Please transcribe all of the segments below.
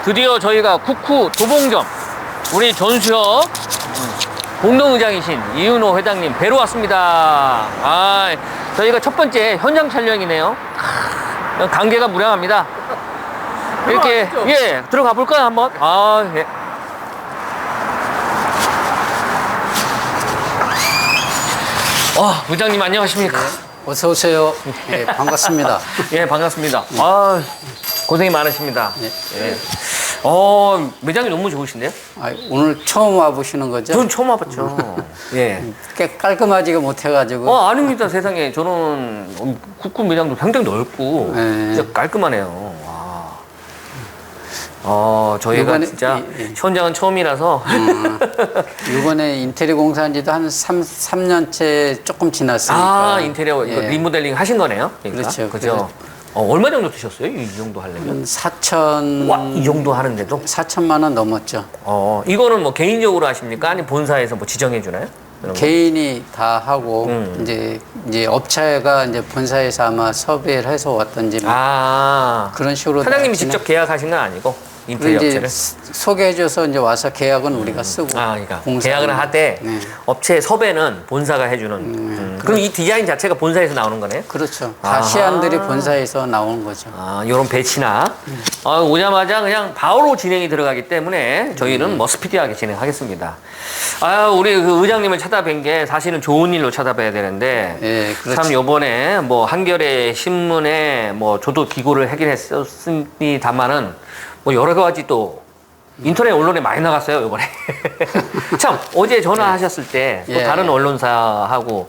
드디어 저희가 쿠쿠 도봉점 우리 전수협 공동의장이신 이은호 회장님 뵈러 왔습니다. 아, 저희가 첫 번째 현장 촬영이네요. 관계가 무량합니다. 이렇게 예 들어가 볼까요 한번? 아 예. 의장님 안녕하십니까? 어서 오세요. 예, 반갑습니다. 예 반갑습니다. 아 고생이 많으십니다. 예. 매장이 너무 좋으신데요? 오늘 처음 와보시는 거죠? 전 처음 와봤죠. 예. 꽤 깔끔하지가 못해가지고. 아닙니다. 세상에. 저는 쿠쿠 매장도 상당히 넓고, 네. 진짜 깔끔하네요. 와. 저희가 진짜 현장은 처음이라서. 이번에 인테리어 공사한 지도 한 3년째 조금 지났으니까. 인테리어 이거 예. 리모델링 하신 거네요? 그러니까. 그렇죠. 그죠? 얼마 정도 드셨어요? 이 정도 하려면? 4천. 와, 이 정도 하는데도? 4천만 원 넘었죠. 이거는 뭐 개인적으로 하십니까? 아니면 본사에서 뭐 지정해 주나요? 개인이 다 하고, 이제 업체가 이제 본사에서 아마 섭외를 해서 왔던지. 그런 식으로. 사장님이 직접 계약하신 건 아니고? 인테리어 이제 업체를? 소개해줘서 이제 와서 계약은 우리가 쓰고. 그러니까 계약을 하되 네. 업체 섭외는 본사가 해주는. 그럼 이 디자인 자체가 본사에서 나오는 거네요? 그렇죠. 다 시안들이 본사에서 나오는 거죠. 요런 배치나. 오자마자 그냥 바로 진행이 들어가기 때문에 저희는 뭐 스피디하게 진행하겠습니다. 우리 그 의장님을 찾아뵌 게 사실은 좋은 일로 찾아뵈야 되는데. 예, 그렇죠. 참 요번에 뭐 한겨레 신문에 뭐 저도 기고를 하긴 했었습니다만은 뭐 여러 가지 또 인터넷 언론에 많이 나갔어요 이번에. 참 어제 전화하셨을 때 또 다른 언론사하고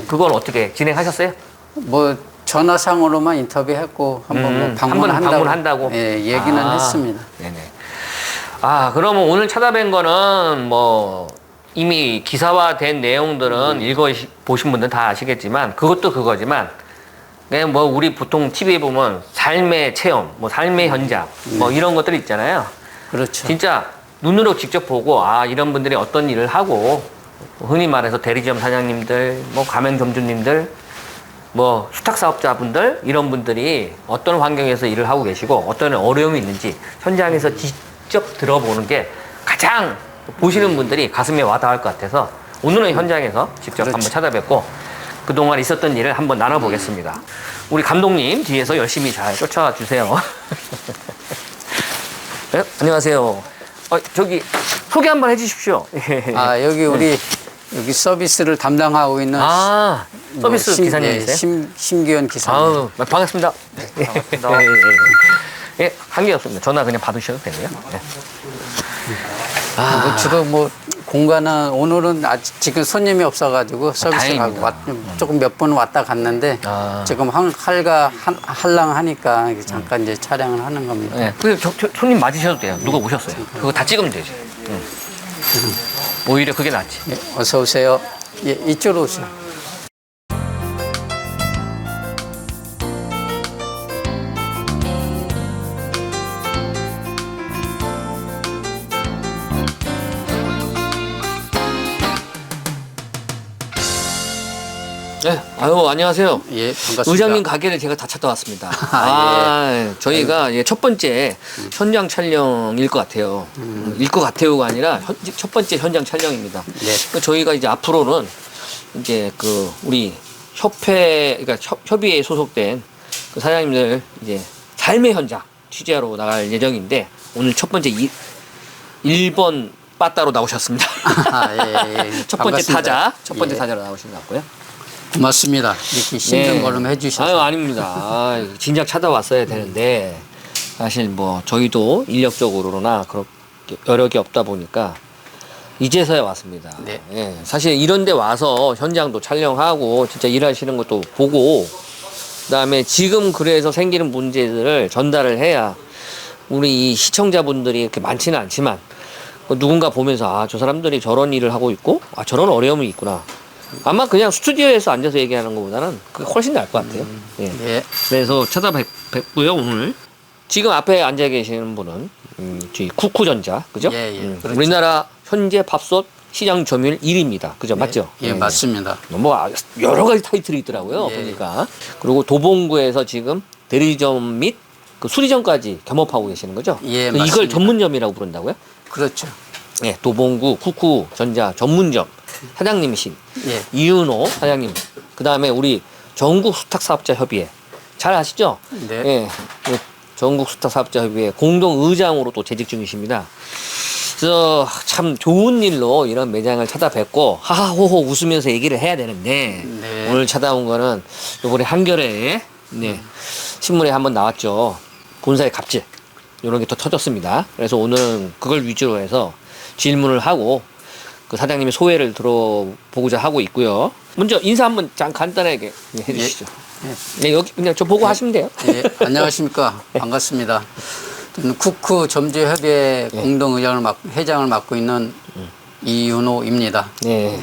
그건 어떻게 진행하셨어요? 뭐 전화상으로만 인터뷰했고 한번 뭐 방문한다고 얘기는 했습니다. 네네. 그러면 오늘 찾아뵌 거는 뭐 이미 기사화된 내용들은 읽어보신 분들 다 아시겠지만 그것도 그거지만 뭐 우리 보통 TV에 보면 삶의 체험, 뭐 삶의 현장, 뭐 이런 것들이 있잖아요. 그렇죠. 진짜 눈으로 직접 보고 이런 분들이 어떤 일을 하고 흔히 말해서 대리점 사장님들, 뭐 가맹점주님들, 뭐 수탁사업자분들 이런 분들이 어떤 환경에서 일을 하고 계시고 어떤 어려움이 있는지 현장에서 직접 들어보는 게 가장 보시는 분들이 가슴에 와닿을 것 같아서 오늘은 현장에서 직접 한번 찾아뵙고 그동안 있었던 일을 한번 나눠보겠습니다. 우리 감독님 뒤에서 열심히 잘 쫓아와 주세요. 네, 안녕하세요. 저기 소개 한번 해주십시오. 여기 우리 여기 서비스를 담당하고 있는 서비스 기사님이세요? 심기현 기사님. 반갑습니다. 반갑습니다. 예, 한게 없습니다. 전화 그냥 받으셔도 되고요. 주로 뭐 공간은 오늘은 아직 지금 손님이 없어가지고 서비스하고 조금 몇 번 왔다 갔는데 지금 한량하니까 잠깐 이제 촬영을 하는 겁니다. 네, 손님 맞으셔도 돼요. 누가 오셨어요. 그거 다 찍으면 되지. 오히려 그게 낫지. 어서 오세요. 이쪽으로 오세요. 네, 안녕하세요. 예, 반갑습니다. 의장님 가게를 제가 다 찾아왔습니다. 저희가 첫 번째 현장 촬영일 것 같아요. 일 것 같아요가 아니라 첫 번째 현장 촬영입니다. 저희가 이제 앞으로는 이제 우리 그러니까 협의회에 소속된 그 사장님들 이제 삶의 현장 취재하러 나갈 예정인데 오늘 첫 번째 1번 빠따로 나오셨습니다. 첫 번째 타자, 첫 번째 타자로 나오신 것 같고요. 고맙습니다. 이렇게 힘든 걸음 해주셔서. 아닙니다. 진작 찾아왔어야 되는데 사실 뭐 저희도 인력적으로나 그렇게 여력이 없다 보니까 이제서야 왔습니다. 사실 이런 데 와서 현장도 촬영하고 진짜 일하시는 것도 보고 그다음에 지금 그래서 생기는 문제들을 전달을 해야 우리 이 시청자분들이 이렇게 많지는 않지만 누군가 보면서 저 사람들이 저런 일을 하고 있고 저런 어려움이 있구나. 아마 그냥 스튜디오에서 앉아서 얘기하는 것보다는 그게 훨씬 나을 것 같아요. 그래서 찾아뵙고요 오늘. 지금 앞에 앉아 계시는 분은 저희 쿠쿠전자, 그죠? 그렇죠. 우리나라 현재 밥솥 시장 점유율 1위입니다. 그죠? 맞죠? 맞습니다. 뭐 여러 가지 타이틀이 있더라고요. 보니까. 그리고 도봉구에서 지금 대리점 및 그 수리점까지 겸업하고 계시는 거죠? 예, 이걸 맞습니다. 전문점이라고 부른다고요? 그렇죠. 네, 도봉구 쿠쿠 전자 전문점 사장님이신 예. 이윤호 사장님. 그 다음에 우리 전국 수탁사업자 협의회 잘 아시죠? 네. 예, 전국 수탁사업자 협의회 공동 의장으로 또 재직 중이십니다. 그래서 참 좋은 일로 이런 매장을 찾아뵙고 하하호호 웃으면서 얘기를 해야 되는데 네. 오늘 찾아온 거는 이번에 한겨레에 네, 신문에 한번 나왔죠. 본사의 갑질 이런 게 더 터졌습니다. 그래서 오늘은 그걸 위주로 해서 질문을 하고 그 사장님의 소회를 들어보고자 하고 있고요. 먼저 인사 한번 간단하게 해주시죠. 네, 여기 그냥 저 보고 하시면 돼요. 예, 안녕하십니까. 반갑습니다. 저는 쿠쿠 점주협의회 회장을 맡고 있는 이윤호입니다. 네.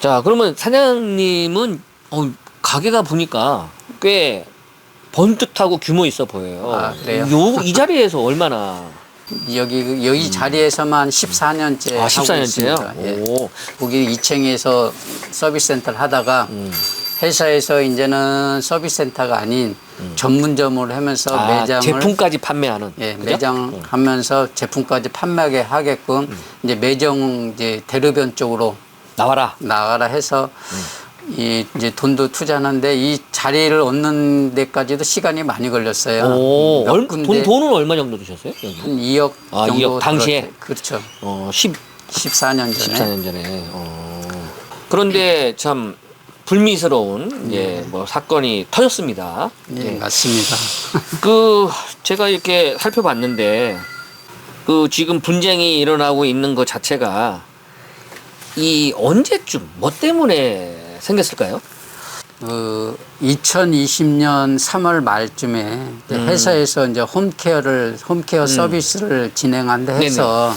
자, 그러면 사장님은 가게가 보니까 꽤 번듯하고 규모 있어 보여요. 아, 그래요? 이 자리에서 얼마나? 여기 자리에서만 14년째 하고 14년째요? 있습니다. 예. 오. 거기 2층에서 서비스 센터를 하다가 회사에서 이제는 서비스 센터가 아닌 전문점으로 하면서 매장을 제품까지 판매하는. 예, 그죠? 매장하면서 제품까지 판매하게 하게끔 이제 매장 이제 대로변 쪽으로 나와라. 나가라 해서 이제 돈도 투자하는데 이 자리를 얻는 데까지도 시간이 많이 걸렸어요. 오, 몇 군데 돈은 얼마 정도 주셨어요? 여기? 한 2억 아, 정도 2억 당시에? 들었죠. 그렇죠. 14년 14년 전에. 전에. 그런데 참 불미스러운 뭐 사건이 터졌습니다. 예, 맞습니다. 제가 이렇게 살펴봤는데 지금 분쟁이 일어나고 있는 것 자체가 언제쯤 뭐 때문에 생겼을까요? 2020년 3월 말쯤에 이제 회사에서 이제 홈케어 서비스를 진행한다 해서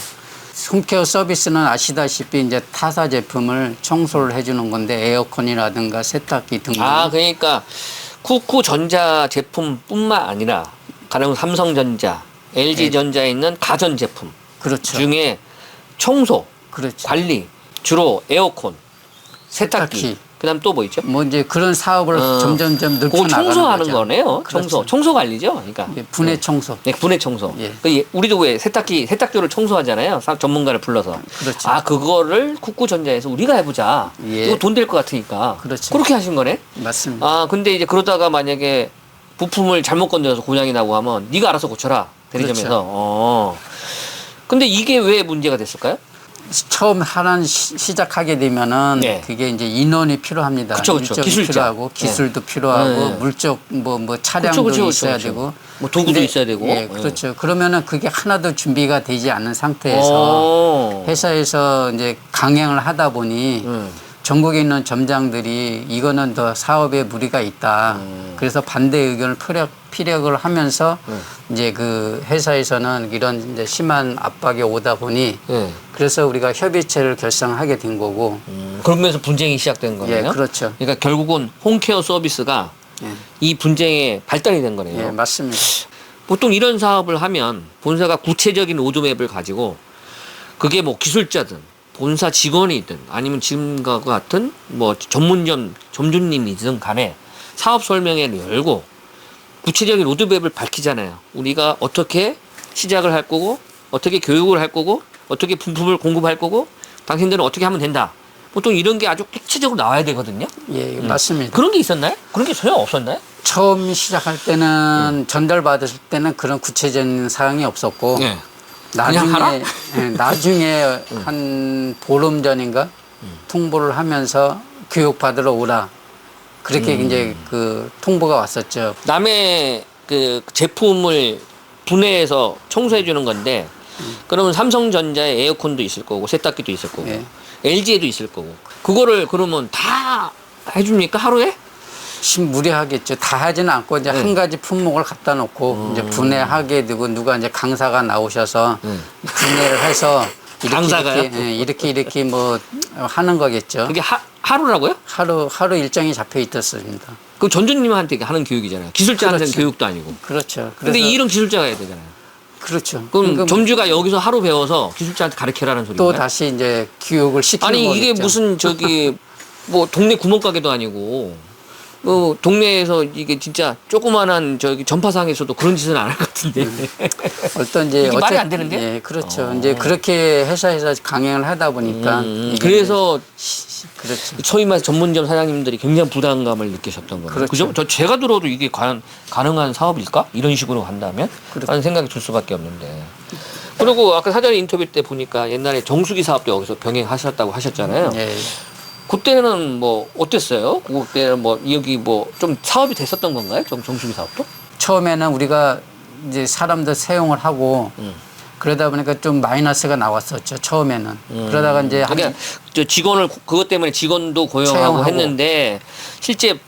홈케어 서비스는 아시다시피 이제 타사 제품을 청소를 해주는 건데 에어컨이라든가 세탁기 등등. 그러니까 쿠쿠 전자 제품뿐만 아니라 가령 삼성전자, LG전자에 있는 가전 제품 그렇죠. 중에 청소, 그렇죠. 관리 주로 에어컨, 세탁기. 그다음 또 뭐 있죠? 뭐 이제 그런 사업을 점점점 늘려 그거 나가는 청소하는 거죠. 거네요. 그렇죠. 청소 관리죠. 그러니까 예, 분해 청소. 네, 분해 청소. 예. 우리도 왜 세탁기를 청소하잖아요. 전문가를 불러서. 그렇죠. 그거를 쿠쿠전자에서 우리가 해보자. 예. 이거 돈 될 것 같으니까. 그렇죠. 그렇게 하신 거네. 맞습니다. 근데 이제 그러다가 만약에 부품을 잘못 건드려서 고장이 나고 하면 네가 알아서 고쳐라. 대리점에서. 그렇죠. 근데 이게 왜 문제가 됐을까요? 처음 시작하게 되면은 네. 그게 이제 인원이 필요합니다. 그쵸. 일정이 기술자. 필요하고 기술도 필요하고 네. 물적 뭐 차량도 있어야 되고 뭐 도구도 있어야 되고. 예, 그렇죠. 그러면은 그게 하나도 준비가 되지 않은 상태에서 회사에서 이제 강행을 하다 보니 전국에 있는 점장들이 이거는 더 사업에 무리가 있다. 그래서 반대 의견을 피력을 하면서 이제 그 회사에서는 이런 이제 심한 압박이 오다 보니 그래서 우리가 협의체를 결성하게 된 거고. 그러면서 분쟁이 시작된 거네요. 예, 그렇죠. 그러니까 결국은 홈케어 서비스가 이 분쟁의 발단이 된 거네요. 예, 맞습니다. 보통 이런 사업을 하면 본사가 구체적인 로드맵을 가지고 그게 뭐 기술자든 본사 직원이든 아니면 지금과 같은 뭐 전문점 점주님이든 간에 사업 설명회를 열고 구체적인 로드맵을 밝히잖아요. 우리가 어떻게 시작을 할 거고 어떻게 교육을 할 거고 어떻게 부품을 공급할 거고 당신들은 어떻게 하면 된다. 보통 이런 게 아주 구체적으로 나와야 되거든요. 예, 맞습니다. 그런 게 있었나요? 그런 게 전혀 없었나요? 처음 시작할 때는 전달받았을 때는 그런 구체적인 사항이 없었고 네. 그냥 하라? 나중에 한 보름 전인가 통보를 하면서 교육받으러 오라. 그렇게 이제 그 통보가 왔었죠. 남의 그 제품을 분해해서 청소해 주는 건데 그러면 삼성전자에 에어컨도 있을 거고 세탁기도 있을 거고 예. LG에도 있을 거고 그거를 그러면 다 해줍니까 하루에? 무리하겠죠. 다 하지는 않고 이제 한 가지 품목을 갖다 놓고 이제 분해하게 되고 누가 이제 강사가 나오셔서 분해를 해서 강사가요? 이렇게 뭐 하는 거겠죠. 그게 하루라고요? 하루 일정이 잡혀 있었습니다. 그 전주님한테 하는 교육이잖아요. 기술자한테는 그렇죠. 교육도 아니고. 그렇죠. 근데 이런 기술자가 해야 되잖아요. 그렇죠. 그럼 점주가 여기서 하루 배워서 기술자한테 가르쳐라는 소리인가요? 또 다시 이제 교육을 시키는 아니 거겠죠. 이게 무슨 뭐 동네 구멍가게도 아니고 동네에서 이게 진짜 조그만한 저기 전파상에서도 그런 짓은 안 할 것 같은데. 어떤 이제 이게 말이 안 되는데? 예, 그렇죠. 이제 그렇게 회사에서 강행을 하다 보니까 이게 그래서 그렇죠. 소위 말해서 전문점 사장님들이 굉장히 부담감을 느끼셨던 거예요. 그렇죠. 그죠? 제가 들어도 이게 과연 가능한 사업일까? 이런 식으로 간다면? 하는 생각이 들 수밖에 없는데. 그리고 아까 사전 인터뷰 때 보니까 옛날에 정수기 사업도 여기서 병행하셨다고 하셨잖아요. 예. 그때는 뭐 어땠어요? 그때는 뭐 여기 뭐 좀 사업이 됐었던 건가요? 정수기 사업도? 처음에는 우리가 이제 사람들 채용을 하고 그러다 보니까 좀 마이너스가 나왔었죠. 처음에는. 그러다가 이제 그러니까 저 직원을 그것 때문에 직원도 고용하고 채용하고. 했는데 실제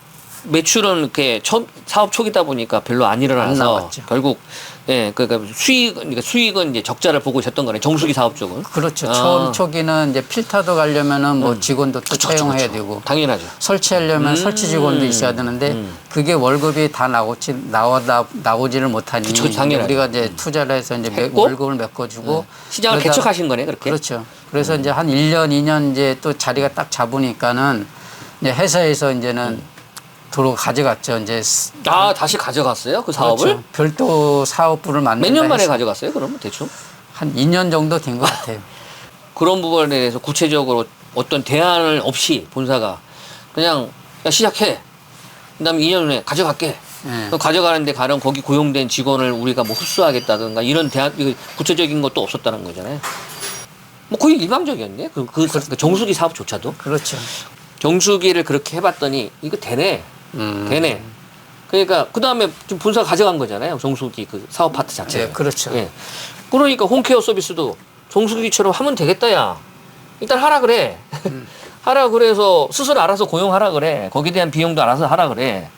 매출은 이렇게 사업 초기다 보니까 별로 안 안 일어나서 나왔죠. 결국 그러니까 수익은 이제 적자를 보고 있었던 거네. 정수기 사업 쪽은. 그렇죠. 처음 초기는 이제 필터도 가려면은 뭐 직원도 또 채용해야 되고 당연하죠. 설치하려면 설치 직원도 있어야 되는데 그게 월급이 다 나오지를 못하니 그쵸, 당연하죠. 우리가 이제 투자를 해서 이제 했고, 월급을 메꿔주고 시장을 그러다가- 개척하신 거네, 그렇게. 그렇죠. 그래서 이제 한 1년, 2년 이제 또 자리가 딱 잡으니까는 이제 회사에서 이제는 도로 가져갔죠. 이제 다시 가져갔어요? 그 사업을? 그렇죠. 별도 사업부를 만든다 몇 년 만에 해서 가져갔어요? 그러면 대충? 한 2년 정도 된 것 같아요. 그런 부분에 대해서 구체적으로 어떤 대안을 없이 본사가 그냥 야, 시작해. 그다음에 2년 후에 가져갈게. 예. 그럼 가져가는데 가령 거기 고용된 직원을 우리가 뭐 흡수하겠다든가 이런 대안 구체적인 것도 없었다는 거잖아요. 뭐 거의 일방적이었네. 그 정수기 사업조차도. 그렇죠. 정수기를 그렇게 해봤더니 이거 되네. 되네. 그러니까 그 다음에 지금 본사가 가져간 거잖아요. 정수기 그 사업 파트 자체. 네, 그렇죠. 예. 그러니까 홈케어 서비스도 정수기처럼 하면 되겠다, 야. 일단 하라 그래. 하라 그래서 스스로 알아서 고용하라 그래. 거기에 대한 비용도 알아서 하라 그래.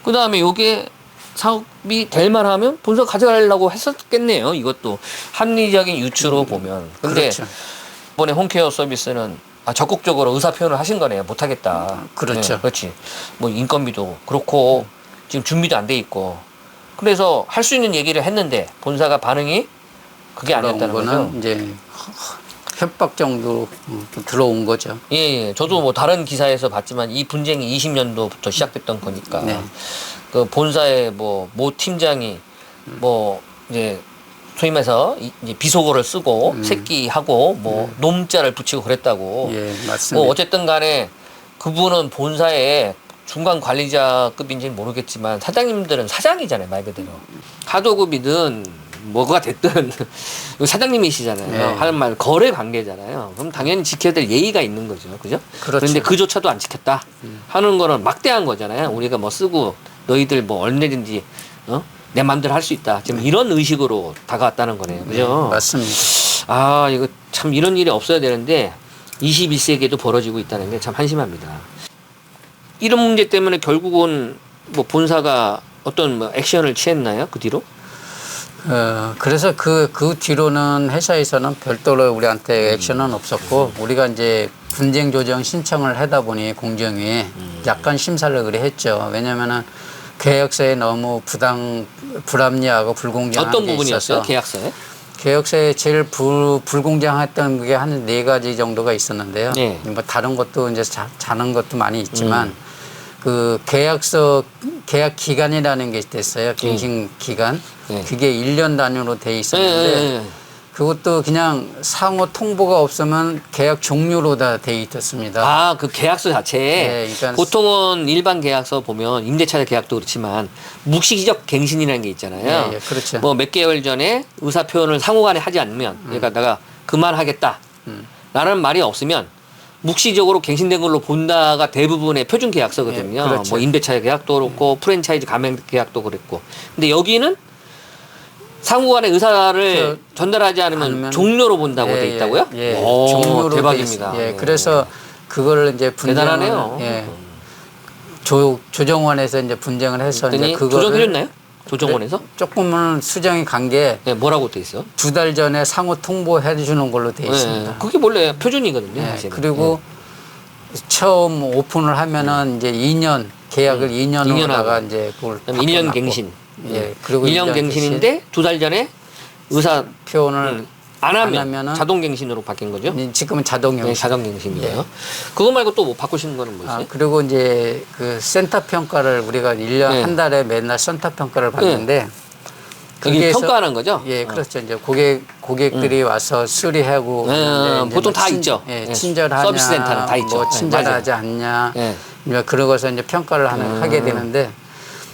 그 다음에 요게 사업이 될 만하면 본사가 가져가려고 했었겠네요. 이것도 합리적인 유추로 보면. 근데 그렇죠. 이번에 홈케어 서비스는 적극적으로 의사 표현을 하신 거네요. 못하겠다. 그렇죠. 네, 그렇지. 뭐 인건비도 그렇고 지금 준비도 안 돼 있고. 그래서 할 수 있는 얘기를 했는데 본사가 반응이 그게 아니었다는 그런 거죠. 거는 이제 협박 정도로 들어온 거죠. 예, 예. 저도 뭐 다른 기사에서 봤지만 이 분쟁이 20년도부터 시작됐던 거니까. 네. 그 본사의 모 팀장이 뭐 이제 소위 말해서 이제 비속어를 쓰고 새끼하고 뭐 놈자를 붙이고 그랬다고. 예, 맞습니다. 뭐 어쨌든 간에 그분은 본사의 중간 관리자급인지는 모르겠지만 사장님들은 사장이잖아요, 말 그대로. 하도급이든 뭐가 됐든 사장님이시잖아요. 네. 하는 말 거래 관계잖아요. 그럼 당연히 지켜야 될 예의가 있는 거죠, 그죠? 그렇죠. 그런데 그조차도 안 지켰다 하는 거는 막대한 거잖아요. 우리가 뭐 쓰고 너희들 뭐 얼마든지 내 맘대로 할 수 있다. 지금 이런 의식으로 다가왔다는 거네요, 그죠? 맞습니다. 이거 참 이런 일이 없어야 되는데 21세기에도 벌어지고 있다는 게 참 한심합니다. 이런 문제 때문에 결국은 뭐 본사가 어떤 뭐 액션을 취했나요? 그 뒤로? 그래서 그 뒤로는 회사에서는 별도로 우리한테 액션은 없었고 우리가 이제 분쟁 조정 신청을 하다 보니 공정위에 약간 심사를 그래 했죠. 왜냐면은 계약서에 너무 불합리하고 불공정한 어떤 게 부분이었어요? 있어서 계약서에? 계약서에 제일 불공정했던 게 한 4가지 정도가 있었는데요. 네. 뭐 다른 것도 이제 자는 것도 많이 있지만 그 계약 기간이라는 게 있었어요. 갱신 기간. 네. 그게 1년 단위로 돼 있었는데 그것도 그냥 상호 통보가 없으면 계약 종료로 다 돼 있었습니다. 그 계약서 자체에 네, 그러니까 보통은 일반 계약서 보면 임대차 계약도 그렇지만 묵시적 갱신이라는 게 있잖아요. 예, 그렇죠. 뭐 몇 개월 전에 의사 표현을 상호간에 하지 않으면 그러니까 내가 그만하겠다 라는 말이 없으면 묵시적으로 갱신된 걸로 본다가 대부분의 표준 계약서거든요. 예, 그렇죠. 뭐 임대차 계약도 그렇고 프랜차이즈 가맹 계약도 그랬고. 근데 여기는 상호간의 의사를 전달하지 않으면 종료로 본다고 돼 있다고요? 오, 종료로 대박입니다. 예, 그래서 그거를 이제 대단하네요. 조정원에서 이제 분쟁을 해서 이제 그거를 조정해줬나요? 조정원에서? 조금은 수정이 간 게 네, 뭐라고 돼 있어요? 2달 전에 상호 통보해 주는 걸로 돼 있습니다. 그게 원래 표준이거든요. 사실은. 그리고 처음 오픈을 하면은 이제 2년 계약을 2년으로다가 이제 그걸 1년 바꿔놨고. 갱신. 예, 그리고 1년 갱신인데 2달 전에 의사 표현을 안 안 하면 하면은 자동갱신으로 바뀐 거죠? 지금은 자동형. 네, 자동갱신이에요. 예. 그거 말고 또 뭐 바꾸시는 거는 뭐 있어요? 그리고 이제 그 센터 평가를 우리가 1년 네. 한 달에 맨날 센터 평가를 받는데 그게 평가하는 거죠? 예, 그렇죠. 이제 고객들이 와서 수리하고 그러는데 보통 이제 다 있죠. 예, 예. 친절하냐, 서비스 센터는 다 있죠. 뭐 네, 친절하지 않냐, 예. 이제 그러고서 이제 평가를 하게 되는데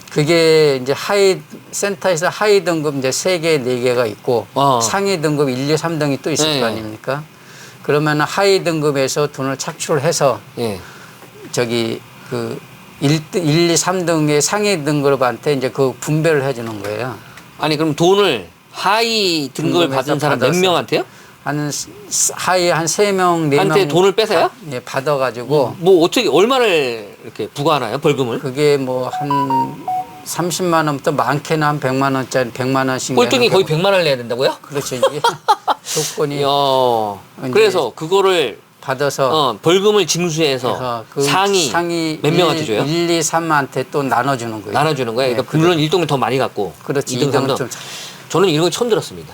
그게 이제 센터에서 하위 등급 이제 3개, 4개가 있고 상위 등급 1, 2, 3등이 또 있을 예. 거 아닙니까? 그러면 하위 등급에서 돈을 착출해서 예. 저기 그 1, 2, 3등의 상위 등급한테 이제 그 분배를 해주는 거예요. 아니 그럼 돈을 하위 등급을 받은 사람 몇 받아서 명한테요? 하위 한 3명, 4명 한테 돈을 뺏어요? 예, 받아가지고 뭐 어떻게 얼마를 이렇게 부과하나요? 벌금을? 그게 뭐 한 30만 원부터 많게는 한 100만 원짜리 100만 원씩 꼴등이 내는 거의 경우. 100만 원을 내야 된다고요? 그렇죠. 이게 조건이 이야. 그래서 그거를 받아서 벌금을 징수해서 그 상위 몇 명한테 줘요? 1, 2, 3한테 또 나눠주는 거예요. 나눠주는 거예요? 그러니까 네, 물론 1등은 더 많이 갖고 그렇지. 2등, 3등. 좀 저는 이런 거 처음 들었습니다.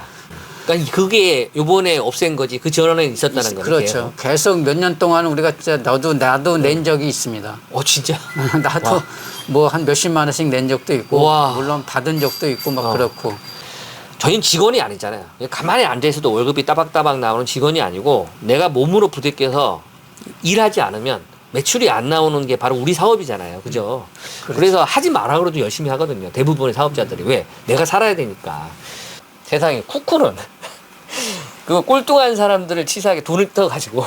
그러니까 그게 요번에 없앤 거지 그 전에 있었다는 거예요. 그렇죠. 계속 몇 년 동안 우리가 진짜 나도 낸 적이 있습니다. 진짜? 나도 와. 뭐 한 몇십만 원씩 낸 적도 있고 와. 물론 받은 적도 있고 막 그렇고. 저희는 직원이 아니잖아요. 그냥 가만히 앉아있어도 월급이 따박따박 나오는 직원이 아니고 내가 몸으로 부대껴서 일하지 않으면 매출이 안 나오는 게 바로 우리 사업이잖아요. 그죠? 그렇죠. 그래서 하지 마라 그래도 열심히 하거든요. 대부분의 사업자들이. 왜? 내가 살아야 되니까. 세상에 쿠쿠는 그 꼴등한 사람들을 치사하게 돈을 떠가지고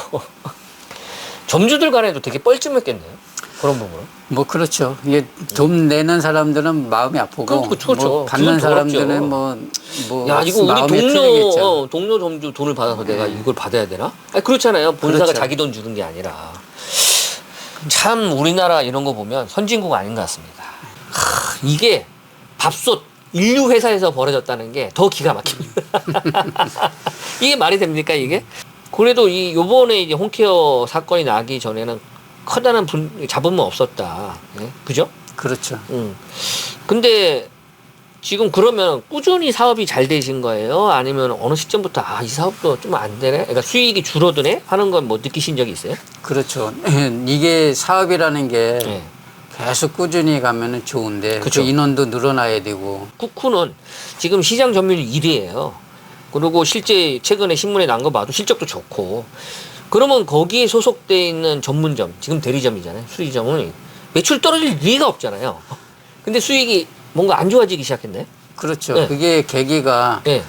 점주들 간에도 되게 뻘쭘했겠네요. 그런 부분은. 뭐 그렇죠. 이게 돈 내는 사람들은 마음이 아프고 그렇죠. 뭐 받는 사람들은 뭐 야, 이거 우리 마음이 풀리겠죠. 동료 점주 돈을 받아서 내가 이걸 받아야 되나? 아니, 그렇잖아요. 본사가 그렇죠. 자기 돈 주는 게 아니라. 참 우리나라 이런 거 보면 선진국 아닌 것 같습니다. 이게 밥솥 인류 회사에서 벌어졌다는 게 더 기가 막힙니다. 이게 말이 됩니까, 이게? 그래도 요번에 이제 홈케어 사건이 나기 전에는 커다란 잡음은 없었다. 예? 그죠? 그렇죠. 근데 지금 그러면 꾸준히 사업이 잘 되신 거예요? 아니면 어느 시점부터 이 사업도 좀 안 되네? 그러니까 수익이 줄어드네? 하는 건 뭐 느끼신 적이 있어요? 그렇죠. 이게 사업이라는 게 네. 계속 꾸준히 가면은 좋은데 그쵸. 그 인원도 늘어나야 되고. 쿠쿠는 지금 시장 점유율 1위예요. 그리고 실제 최근에 신문에 난 거 봐도 실적도 좋고. 그러면 거기에 소속돼 있는 전문점, 지금 대리점이잖아요. 수리점은 매출 떨어질 리가 없잖아요. 근데 수익이 뭔가 안 좋아지기 시작했네. 그렇죠. 네. 그게 계기가 네.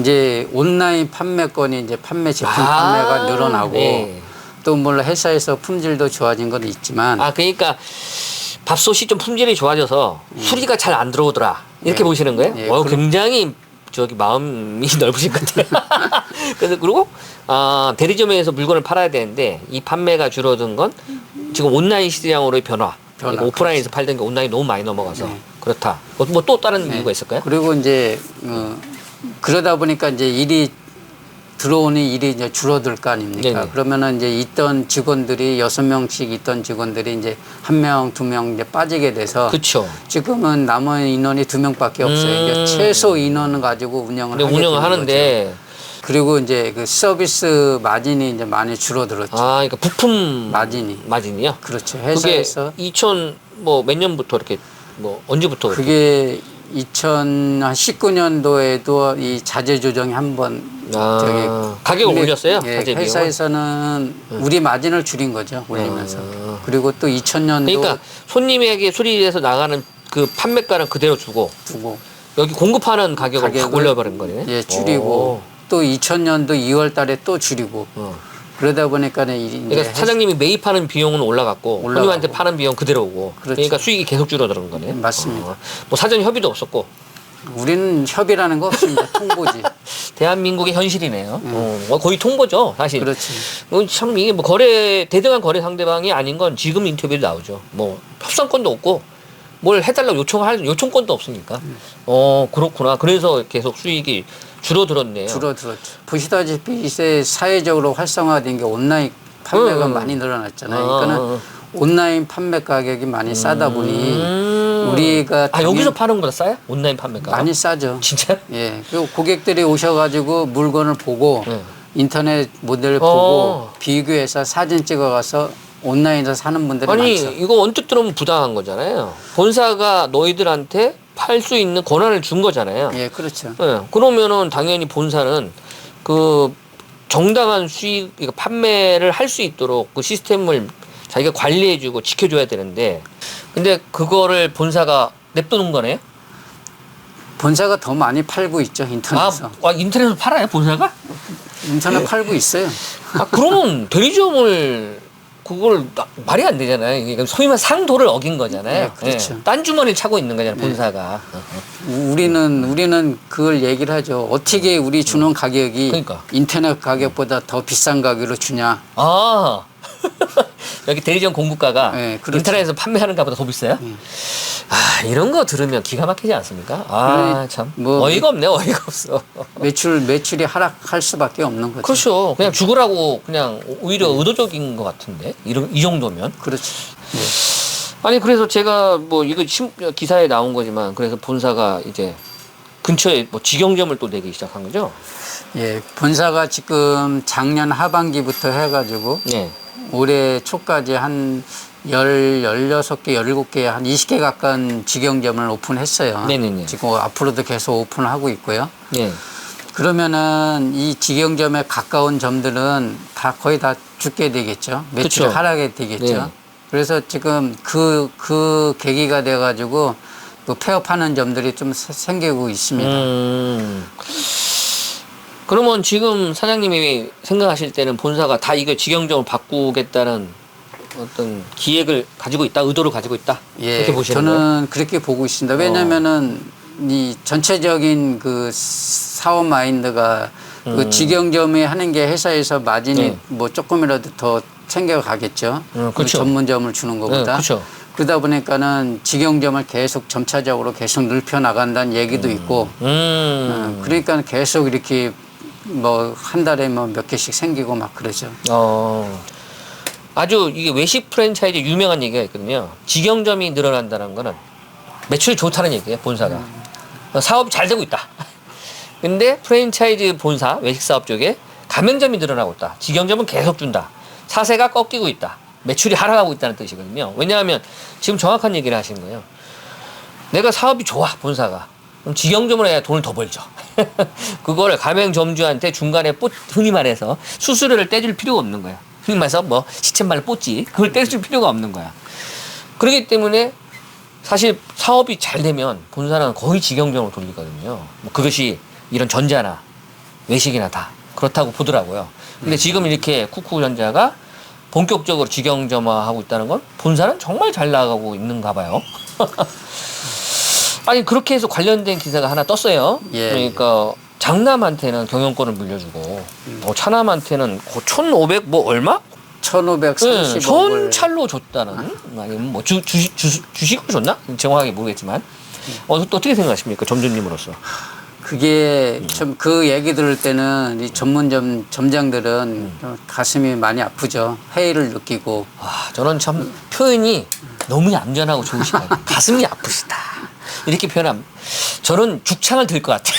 이제 온라인 판매권이 이제 제품 판매가 늘어나고 네. 또 물론 회사에서 품질도 좋아진 건 있지만 그러니까 밥솥이 좀 품질이 좋아져서 수리가 잘 안 들어오더라. 이렇게 네. 보시는 거예요? 네, 굉장히 마음이 넓으신 것 같아요. 그래서 그리고 대리점에서 물건을 팔아야 되는데 이 판매가 줄어든 건 지금 온라인 시장으로의 변화. 그러니까 오프라인에서 팔던 게 온라인 너무 많이 넘어가서 그렇다. 뭐 또 다른 이유가 있을까요? 그리고 이제 그러다 보니까 이제 들어오는 일이 이제 줄어들 거 아닙니까? 네네. 그러면은 이제 있던 직원들이 6명씩 있던 직원들이 이제 1명, 2명 이제 빠지게 돼서 그렇죠. 지금은 남은 인원이 2명밖에 없어요. 이제 최소 인원을 가지고 운영을 하게 운영을 되는 하는데 거죠. 그리고 이제 그 서비스 마진이 이제 많이 줄어들었죠. 그러니까 부품 마진이요? 그렇죠. 회사에서 그게 2000 뭐 몇 년부터 이렇게 뭐 언제부터 그게 2019년도에도 이 자재 조정이 한번 가격을 올렸어요? 예, 자재 회사에서는 우리 마진을 줄인 거죠. 올리면서. 그리고 또 2000년도 그러니까 손님에게 수리해서 나가는 그 판매가는 그대로 두고 여기 공급하는 가격을 확 올려버린 거네. 예, 줄이고 또 2000년도 2월 달에 또 줄이고 그러다 보니까 그러니까 사장님이 매입하는 비용은 올라갔고 손님한테 파는 비용 그대로 오고 그렇죠. 그러니까 수익이 계속 줄어드는 거네. 맞습니다. 뭐 사전 협의도 없었고 우리는 협의라는 거 없습니다. 통보지. 대한민국의 현실이네요. 거의 통보죠, 사실. 그렇지. 참 이게 뭐 대등한 거래 상대방이 아닌 건 지금 인터뷰도 나오죠. 뭐 협상권도 없고 뭘 해달라고 요청할 요청권도 없으니까. 그렇구나. 그래서 계속 수익이 줄어들었네요. 줄어들었죠. 보시다시피 이제 사회적으로 활성화된 게 온라인 판매가 많이 늘어났잖아요. 그러니까는 온라인 판매 가격이 많이 싸다 보니 우리가 여기서 파는 거보다 싸요? 온라인 판매가? 많이 싸죠. 진짜? 예. 그리고 고객들이 오셔가지고 물건을 보고 인터넷 모델 보고 비교해서 사진 찍어가서 온라인에서 사는 분들이 많죠. 이거 언뜻 들으면 부당한 거잖아요. 본사가 너희들한테 팔 수 있는 권한을 준 거잖아요. 예, 그렇죠. 예, 그러면은 당연히 본사는 그 정당한 수익, 그러니까 판매를 할 수 있도록 그 시스템을 자기가 관리해주고 지켜줘야 되는데, 근데 그거를 본사가 냅두는 거네요? 본사가 더 많이 팔고 있죠, 인터넷에서. 인터넷에서 팔아요, 본사가? 인터넷 팔고 있어요. 그러면 대리점을 그걸 말이 안 되잖아요. 그러니까 소위 말해 상도를 어긴 거잖아요. 네, 그렇죠. 예, 딴 주머니를 차고 있는 거잖아요, 본사가. 우리는 그걸 얘기를 하죠. 어떻게 우리 주는 가격이 그러니까. 인터넷 가격보다 더 비싼 가격으로 주냐. 여기 대리점 공급가가 네, 그렇죠. 인터넷에서 판매하는 가보다 더 비싸요? 이런 거 들으면 기가 막히지 않습니까? 참. 어이가 없네, 어이가 없어. 매출이 하락할 수밖에 없는 거죠. 그렇죠. 그냥 죽으라고 그냥 오히려 의도적인 것 같은데. 이 정도면. 그렇죠. 네. 아니, 그래서 제가 뭐 이거 기사에 나온 거지만, 그래서 본사가 이제 근처에 뭐 직영점을 또 내기 시작한 거죠? 예, 본사가 지금 작년 하반기부터 해가지고 네. 올해 초까지 한 16개, 17개, 한 20개 가까운 직영점을 오픈했어요. 네네네. 지금 앞으로도 계속 오픈하고 있고요. 네. 그러면은 이 직영점에 가까운 점들은 거의 다 죽게 되겠죠. 매출이 그쵸. 하락이 되겠죠. 네. 그래서 지금 그 계기가 돼가지고 그 폐업하는 점들이 좀 생기고 있습니다. 그러면 지금 사장님이 생각하실 때는 본사가 다 이거 직영점을 바꾸겠다는 어떤 기획을 가지고 있다, 의도를 가지고 있다. 예, 그렇게 보시는 저는 거예요? 그렇게 보고 있습니다. 왜냐면은 이 전체적인 그 사업 마인드가 그 직영점이 하는 게 회사에서 마진이 뭐 조금이라도 더 챙겨가겠죠. 그 그쵸. 전문점을 주는 것보다. 그렇죠. 그러다 보니까는 직영점을 계속 점차적으로 계속 넓혀 나간다는 얘기도 있고. 그러니까 계속 이렇게 뭐 한 달에 뭐 몇 개씩 생기고 막 그러죠. 아주 이게 외식 프랜차이즈 유명한 얘기가 있거든요. 직영점이 늘어난다는 거는 매출이 좋다는 얘기예요, 본사가. 사업이 잘 되고 있다. 근데 프랜차이즈 본사, 외식 사업 쪽에 가맹점이 늘어나고 있다. 직영점은 계속 준다. 사세가 꺾이고 있다. 매출이 하락하고 있다는 뜻이거든요. 왜냐하면 지금 정확한 얘기를 하시는 거예요. 내가 사업이 좋아, 본사가. 그럼 직영점을 해야 돈을 더 벌죠. 그거를 가맹점주한테 중간에 흔히 말해서 수수료를 떼줄 필요가 없는 거야. 흔히 말해서 뭐 시쳇말로 뽀찌 그걸 떼줄 필요가 없는 거야. 그렇기 때문에 사실 사업이 잘 되면 본사는 거의 직영점으로 돌리거든요. 뭐 그것이 이런 전자나 외식이나 다 그렇다고 보더라고요. 근데 지금 이렇게 쿠쿠전자가 본격적으로 직영점화하고 있다는 건 본사는 정말 잘 나가고 있는가 봐요. 아니 그렇게 해서 관련된 기사가 하나 떴어요. 예, 그러니까 장남한테는 경영권을 물려주고 차남한테는 1,500 뭐 얼마? 1,530억을 현찰로 줬다는 아니면 뭐 주식으로 줬나? 정확하게 모르겠지만 또 어떻게 생각하십니까, 점주님으로서? 그게 좀 그 얘기 들을 때는 이 전문점 점장들은 가슴이 많이 아프죠. 회의를 느끼고. 저는 참 표현이 너무 얌전하고 좋으시다. 가슴이 아프시다. 이렇게 표현하면 저는 죽창을 들 것 같아요.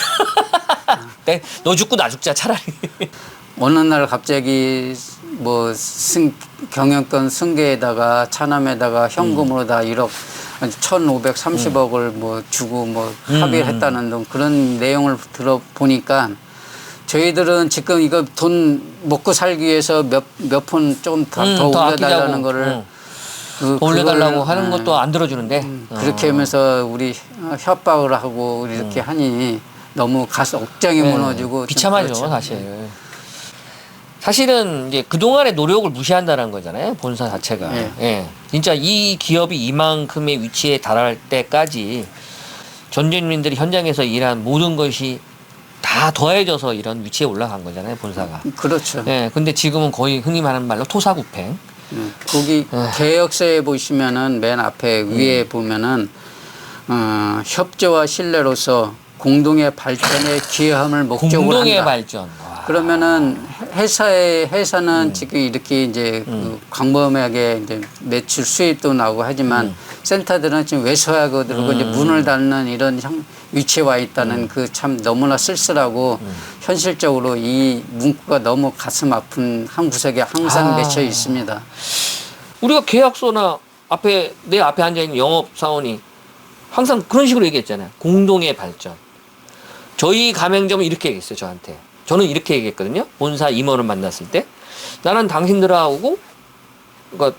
네, 너 죽고 나 죽자 차라리. 어느 날 갑자기 뭐 경영권 승계에다가 차남에다가 현금으로 다 1억 1,530억을 뭐 주고 뭐 합의를 했다는 등 그런 내용을 들어보니까 저희들은 지금 이거 돈 먹고 살기 위해서 몇 푼 조금 더 올려달라는 거를 올려달라고 하는 것도 안 들어주는데 그렇게 하면서 우리 협박을 하고 이렇게 하니 너무 억장이 무너지고 비참하죠. 그렇죠. 사실. 사실은 이제 그동안의 노력을 무시한다는 거잖아요, 본사 자체가. 네. 예. 진짜 이 기업이 이만큼의 위치에 달할 때까지 전주민들이 현장에서 일한 모든 것이 다 더해져서 이런 위치에 올라간 거잖아요, 본사가. 그렇죠. 예. 근데 지금은 거의 흔히 말하는 말로 토사구팽. 거기 계획서에 보시면은 맨 앞에 위에 보면은 협조와 신뢰로서 공동의 발전에 기여함을 목적으로 공동의 한다. 발전. 와. 그러면은 회사는 지금 이렇게 이제 그 광범위하게 이제 매출 수입도 나오고 하지만 센터들은 지금 외소하고 이제 문을 닫는 이런 위치에 와 있다는 그 참 너무나 쓸쓸하고 현실적으로 이 문구가 너무 가슴 아픈 한 구석에 항상 맺혀 있습니다. 우리가 계약서나 내 앞에 앉아있는 영업사원이 항상 그런 식으로 얘기했잖아요. 공동의 발전. 저희 가맹점은 이렇게 얘기했어요, 저한테. 저는 이렇게 얘기했거든요. 본사 임원을 만났을 때. 나는 당신들하고, 그러니까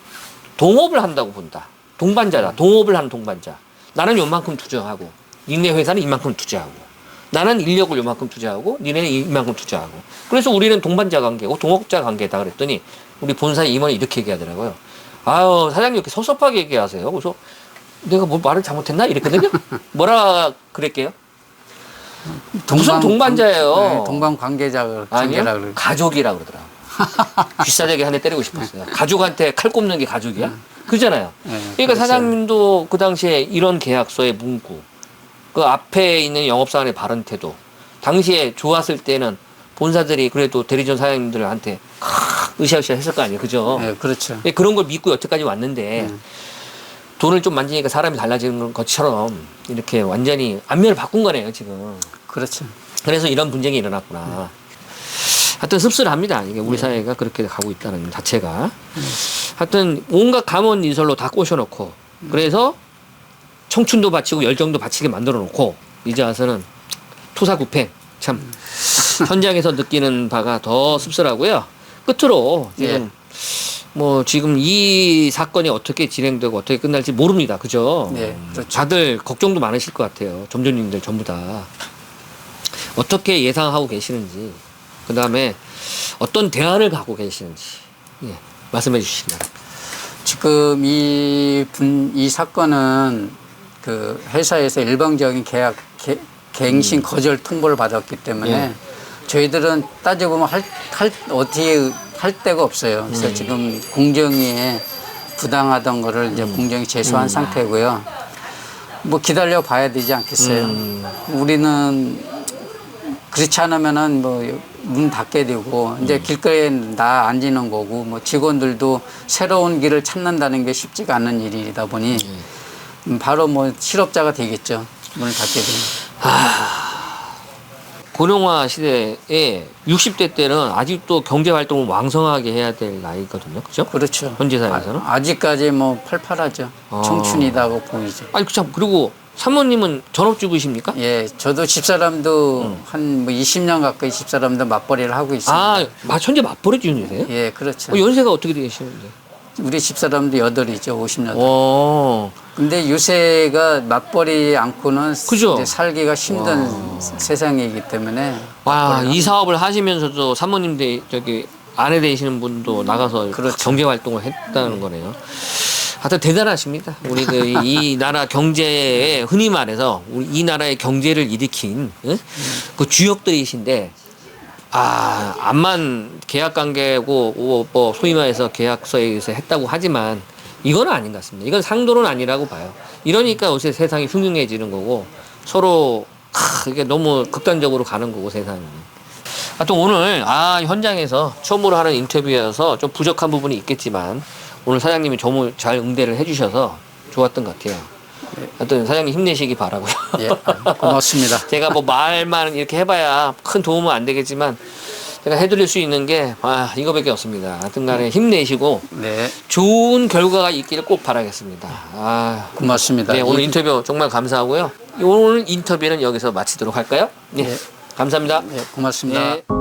동업을 한다고 본다. 동반자다. 동업을 하는 동반자. 나는 요만큼 투자하고, 니네 회사는 이만큼 투자하고, 나는 인력을 요만큼 투자하고, 니네는 이만큼 투자하고. 그래서 우리는 동반자 관계고, 동업자 관계다 그랬더니, 우리 본사 임원이 이렇게 얘기하더라고요. 아유, 사장님 이렇게 섭섭하게 얘기하세요. 그래서 내가 뭐 말을 잘못했나? 이랬거든요. 뭐라 그랬게요? 무슨 동반자예요? 네, 동반 관계자 관계라 아니요, 가족이라 그러더라. 귀싸대기 한 대 때리고 싶었어요. 가족한테 칼 꼽는 게 가족이야? 그러잖아요. 네, 그러니까 그렇죠. 사장님도 그 당시에 이런 계약서의 문구, 그 앞에 있는 영업사원의 발언 태도, 당시에 좋았을 때는 본사들이 그래도 대리점 사장님들한테 으쌰으쌰 했을 거 아니에요. 그죠? 네, 그렇죠. 그런 걸 믿고 여태까지 왔는데 돈을 좀 만지니까 사람이 달라지는 것처럼 이렇게 완전히 안면을 바꾼 거네요, 지금. 그렇죠. 그래서 이런 분쟁이 일어났구나. 하여튼 씁쓸합니다. 이게 우리 사회가 그렇게 가고 있다는 자체가. 하여튼 온갖 감언 인설로 다 꼬셔놓고 그래서 청춘도 바치고 열정도 바치게 만들어 놓고 이제 와서는 토사구팽. 참 현장에서 느끼는 바가 더 씁쓸하고요. 끝으로 지금 뭐 지금 이 사건이 어떻게 진행되고 어떻게 끝날지 모릅니다. 그죠? 네, 그렇죠. 다들 걱정도 많으실 것 같아요. 점주님들 전부 다. 어떻게 예상하고 계시는지, 그 다음에 어떤 대안을 갖고 계시는지, 예, 말씀해 주시기 바랍니다. 지금 이 사건은 그 회사에서 일방적인 갱신 거절 통보를 받았기 때문에 저희들은 따져보면 어떻게 할 데가 없어요. 그래서 지금 공정위에 부당하던 거를 이제 공정위 제소한 상태고요. 뭐 기다려 봐야 되지 않겠어요. 우리는 그렇지 않으면은 뭐 문 닫게 되고 이제 길거리에 나 앉는 거고 뭐 직원들도 새로운 길을 찾는다는 게 쉽지가 않은 일이다 보니 바로 뭐 실업자가 되겠죠. 문을 닫게 되면. 고령화 시대에 60대 때는 아직도 경제 활동을 왕성하게 해야 될 나이거든요. 그죠? 그렇죠. 현재 사회에서는. 아직까지 뭐 팔팔하죠. 청춘이다고 보이죠. 아니, 참, 그리고 사모님은 전업주부십니까? 예, 저도 집사람도 한 뭐 20년 가까이 집사람도 맞벌이를 하고 있습니다. 아, 현재 맞벌이 중이세요? 예, 그렇죠. 연세가 어떻게 되시는데? 우리 집사람도 8이죠, 50년. 오. 근데 요새가 맞벌이 않고는 그죠? 이제 살기가 힘든 세상이기 때문에. 와, 이 사업을 하시면서도 사모님 아내 되시는 분도 나가서 그렇죠. 경제 활동을 했다는 거네요. 하여튼 대단하십니다. 우리 이 나라 경제에 흔히 말해서 이 나라의 경제를 일으킨 그 주역들이신데 암만 계약 관계고 뭐 소위 말해서 계약서에 의해서 했다고 하지만 이건 아닌 것 같습니다. 이건 상도는 아니라고 봐요. 이러니까 요새 세상이 흉흉해지는 거고 서로 이게 너무 극단적으로 가는 거고 세상이. 하여튼 오늘 현장에서 처음으로 하는 인터뷰여서 좀 부족한 부분이 있겠지만 오늘 사장님이 너무 잘 응대를 해주셔서 좋았던 것 같아요. 하여튼 사장님 힘내시기 바라고요. 예, 고맙습니다. 제가 뭐 말만 이렇게 해봐야 큰 도움은 안 되겠지만 제가 해드릴 수 있는 게 이거밖에 없습니다. 하여튼 간에 힘내시고 네, 좋은 결과가 있기를 꼭 바라겠습니다. 고맙습니다. 네, 오늘 인터뷰 정말 감사하고요. 오늘 인터뷰는 여기서 마치도록 할까요? 네, 네. 감사합니다. 네, 고맙습니다. 네.